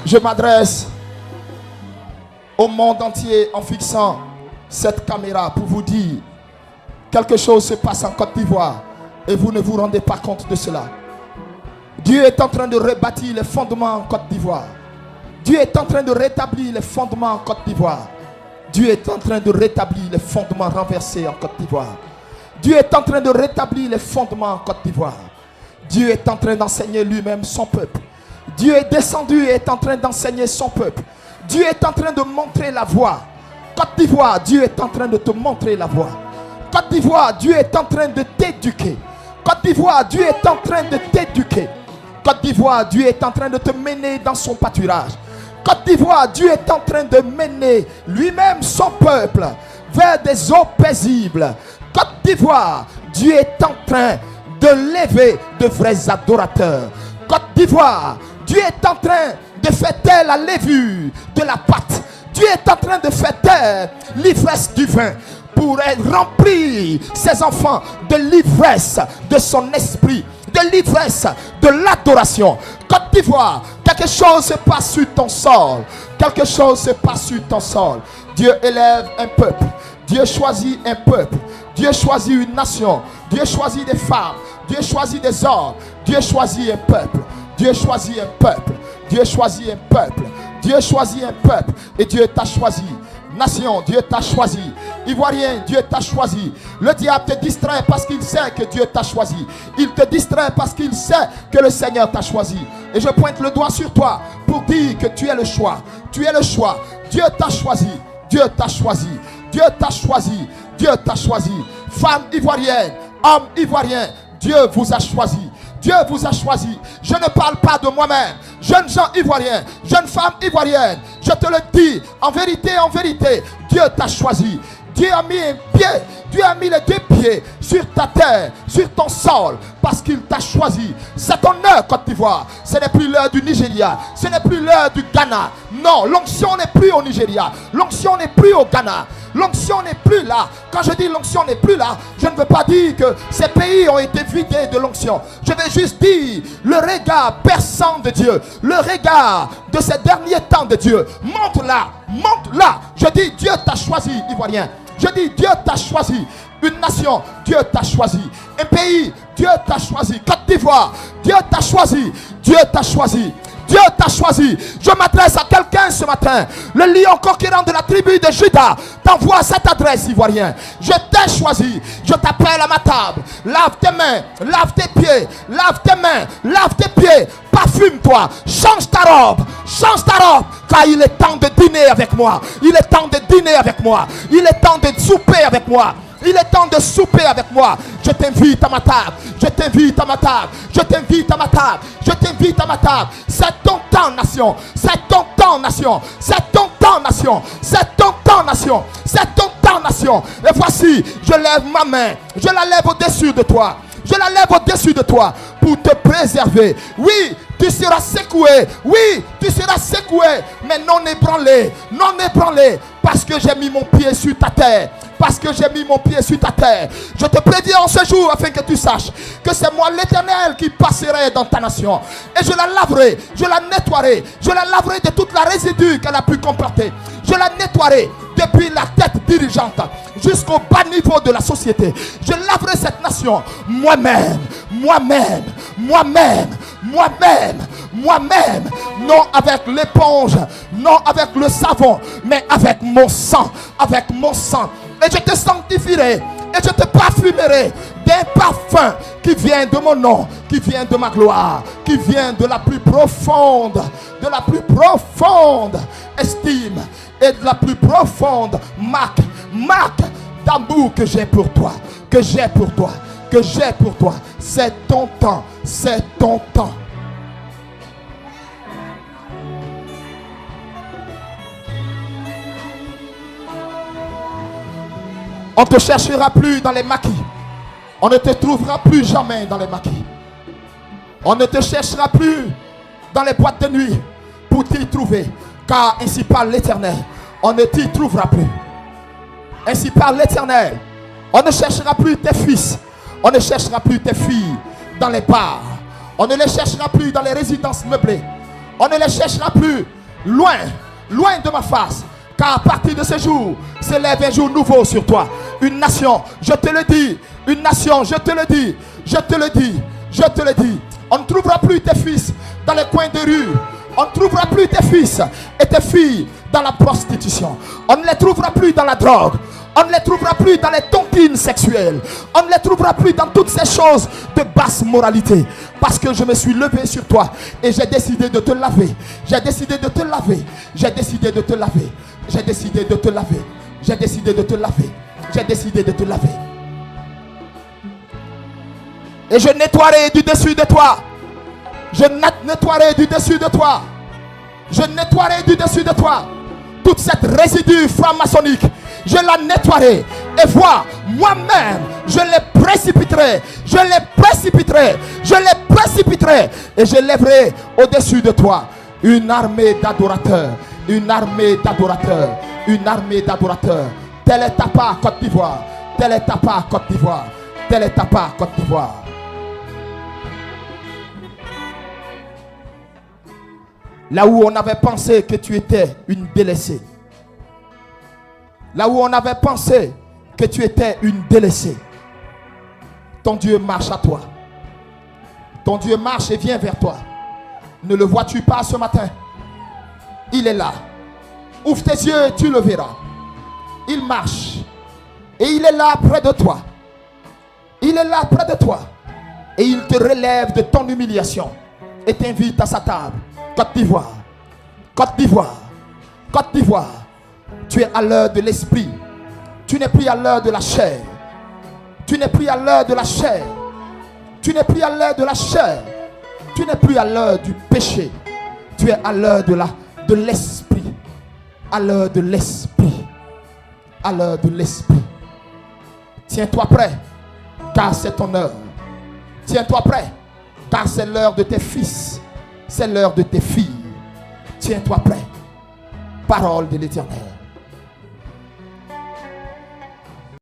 Je m'adresse au monde entier en fixant cette caméra pour vous dire quelque chose se passe en Côte d'Ivoire et vous ne vous rendez pas compte de cela. Dieu est en train de rebâtir les fondements en Côte d'Ivoire. Dieu est en train de rétablir les fondements en Côte d'Ivoire. Dieu est en train de rétablir les fondements renversés en Côte d'Ivoire. Dieu est en train de rétablir les fondements en Côte d'Ivoire. Dieu est en train d'enseigner lui-même son peuple. Dieu est descendu et est en train d'enseigner son peuple. Dieu est en train de montrer la voie. Côte d'Ivoire, Dieu est en train de te montrer la voie. Côte d'Ivoire, Dieu est en train de t'éduquer. Côte d'Ivoire, Dieu est en train de t'éduquer. Côte d'Ivoire, Dieu est en train de te mener dans son pâturage. Côte d'Ivoire, Dieu est en train de mener lui-même son peuple vers des eaux paisibles. Côte d'Ivoire, Dieu est en train de lever de vrais adorateurs. Côte d'Ivoire, Dieu est en train de faire taire la levure de la pâte. Dieu est en train de faire taire l'ivresse du vin pour remplir ses enfants de l'ivresse de son esprit, de l'ivresse de l'adoration. Côte d'Ivoire, quelque chose se passe sur ton sol. Quelque chose se passe sur ton sol. Dieu élève un peuple. Dieu choisit un peuple. Dieu choisit une nation. Dieu choisit des femmes. Dieu choisit des hommes. Dieu choisit un peuple. Dieu choisit un peuple. Dieu choisit un peuple. Dieu choisit un peuple. Et Dieu t'a choisi. Nation, Dieu t'a choisi. Ivoirien, Dieu t'a choisi. Le diable te distrait parce qu'il sait que Dieu t'a choisi. Il te distrait parce qu'il sait que le Seigneur t'a choisi. Et je pointe le doigt sur toi pour dire que tu es le choix. Tu es le choix. Dieu t'a choisi. Dieu t'a choisi. Dieu t'a choisi. Dieu t'a choisi. Femme ivoirienne, homme ivoirien, Dieu vous a choisi. Dieu vous a choisi. Je ne parle pas de moi-même. Jeunes gens ivoiriens, jeunes femmes ivoiriennes, je te le dis, en vérité, Dieu t'a choisi. Dieu a mis un pied, Dieu a mis les deux pieds sur ta terre, sur ton sol, parce qu'il t'a choisi. C'est ton heure, Côte d'Ivoire. Ce n'est plus l'heure du Nigeria, ce n'est plus l'heure du Ghana. Non, l'onction n'est plus au Nigeria, l'onction n'est plus au Ghana. L'onction n'est plus là. Quand je dis l'onction n'est plus là, je ne veux pas dire que ces pays ont été vidés de l'onction. Je vais juste dire le regard perçant de Dieu, le regard de ces derniers temps de Dieu. Monte là, monte là. Je dis Dieu t'a choisi, Ivoirien. Je dis Dieu t'a choisi. Une nation, Dieu t'a choisi. Un pays, Dieu t'a choisi. Côte d'Ivoire, Dieu t'a choisi. Dieu t'a choisi. Dieu t'a choisi. Je m'adresse à quelqu'un ce matin. Le lion conquérant de la tribu de Juda t'envoie cette adresse, Ivoirien. Je t'ai choisi. Je t'appelle à ma table. Lave tes mains, lave tes pieds, lave tes mains, lave tes pieds. Parfume-toi, change ta robe, car il est temps de dîner avec moi. Il est temps de dîner avec moi. Il est temps de souper avec moi. Il est temps de souper avec moi. Je t'invite à ma table. Je t'invite à ma table. Je t'invite à ma table. Je t'invite à ma table. C'est ton temps, nation. C'est ton temps, nation. C'est ton temps, nation. C'est ton temps, nation. C'est ton temps, nation. Et voici, je lève ma main. Je la lève au-dessus de toi. Je la lève au-dessus de toi pour te préserver. Oui, tu seras secoué. Oui, tu seras secoué. Mais non ébranlé. Non ébranlé. Parce que j'ai mis mon pied sur ta terre. Parce que j'ai mis mon pied sur ta terre. Je te préviens en ce jour afin que tu saches que c'est moi l'Éternel qui passerai dans ta nation. Et je la laverai, je la nettoierai. Je la laverai de toute la résidue qu'elle a pu comporter. Je la nettoierai depuis la tête dirigeante jusqu'au bas niveau de la société. Je laverai cette nation moi-même, moi-même, moi-même, moi-même, moi-même. Non avec l'éponge, non avec le savon, mais avec mon sang, avec mon sang. Et je te sanctifierai et je te parfumerai d'un parfum qui vient de mon nom, qui vient de ma gloire, qui vient de la plus profonde estime et de la plus profonde marque d'amour que j'ai pour toi, que j'ai pour toi, que j'ai pour toi. C'est ton temps, c'est ton temps. On ne te cherchera plus dans les maquis. On ne te trouvera plus jamais dans les maquis. On ne te cherchera plus dans les boîtes de nuit pour t'y trouver. Car ainsi parle l'Éternel, on ne t'y trouvera plus. Ainsi parle l'Éternel, on ne cherchera plus tes fils. On ne cherchera plus tes filles dans les bars. On ne les cherchera plus dans les résidences meublées. On ne les cherchera plus loin, loin de ma face. Car à partir de ce jour, s'élève un jour nouveau sur toi. Une nation, je te le dis. Une nation, je te le dis. Je te le dis. Je te le dis. On ne trouvera plus tes fils dans les coins de rue. On ne trouvera plus tes fils et tes filles dans la prostitution. On ne les trouvera plus dans la drogue. On ne les trouvera plus dans les tontines sexuelles. On ne les trouvera plus dans toutes ces choses de basse moralité. Parce que je me suis levé sur toi et j'ai décidé de te laver. J'ai décidé de te laver. J'ai décidé de te laver. J'ai décidé de te laver. J'ai décidé de te laver. J'ai décidé de te laver. Et je nettoierai du dessus de toi. Je nettoierai du dessus de toi. Je nettoierai du dessus de toi toute cette résidue franc-maçonnique. Je la nettoierai. Et vois, moi-même, je les précipiterai. Je les précipiterai. Je les précipiterai. Et je lèverai au-dessus de toi une armée d'adorateurs. Une armée d'adorateurs. Une armée d'adorateurs. Tel est ta part, Côte d'Ivoire. Tel est ta part, Côte d'Ivoire. Tel est ta part, Côte d'Ivoire. Là où on avait pensé que tu étais une délaissée. Là où on avait pensé que tu étais une délaissée. Ton Dieu marche à toi. Ton Dieu marche et vient vers toi. Ne le vois-tu pas ce matin? Il est là. Ouvre tes yeux et tu le verras. Il marche. Et il est là près de toi. Il est là près de toi. Et il te relève de ton humiliation. Et t'invite à sa table. Côte d'Ivoire, Côte d'Ivoire, Côte d'Ivoire, tu es à l'heure de l'esprit. Tu n'es plus à l'heure de la chair. Tu n'es plus à l'heure de la chair. Tu n'es plus à l'heure de la chair. Tu n'es plus à l'heure du péché. Tu es à l'heure de l'esprit. À l'heure de l'esprit. À l'heure de l'esprit. Tiens-toi prêt, car c'est ton heure. Tiens-toi prêt, car c'est l'heure de tes fils. C'est l'heure de tes filles. Tiens-toi prêt. Parole de l'Éternel.